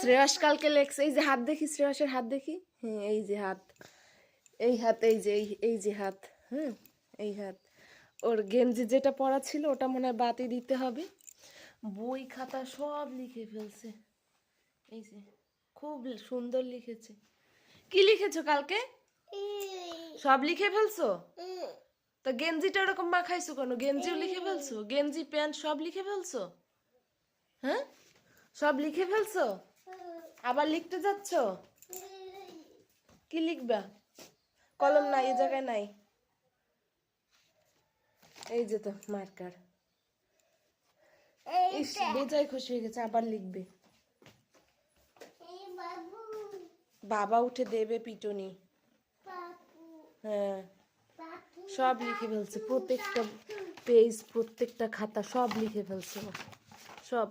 শ্রেয়স কালকে লেখছে, এই যে হাত দেখি, শ্রেয়সের হাত দেখি, হ্যাঁ এই যে হাত, এই হাত, এই যে এই যে হাত, হ্যাঁ এই হাত। ওর গেঞ্জি যেটা পরা ছিল ওটা মনে হয় বাতি দিতে হবে। বই খাতা সব লিখে ফেলছে, এই যে খুব সুন্দর লিখেছে। কি লিখেছো কালকে? সব লিখে ফেলছো? তো গেঞ্জিটা ওরকম মাখাইছো কেন? গেঞ্জিও লিখে ফেলছো? গেঞ্জি প্যান্ট সব লিখে ফেলছো? হ্যাঁ সব লিখে ফেলছো? আবার লিখতে যাচ্ছ? কি লিখবা? কলম নাই, এই জায়গায় নাই। এই যে তো মার্কার। ইস, বেজায় খুশি হয়ে গেছে, আবার লিখবে। বাবা উঠে দেবে পিটুনি। হ্যাঁ সব লিখে ফেলছে, প্রত্যেকটা পেজ, প্রত্যেকটা খাতা সব লিখে ফেলছে সব।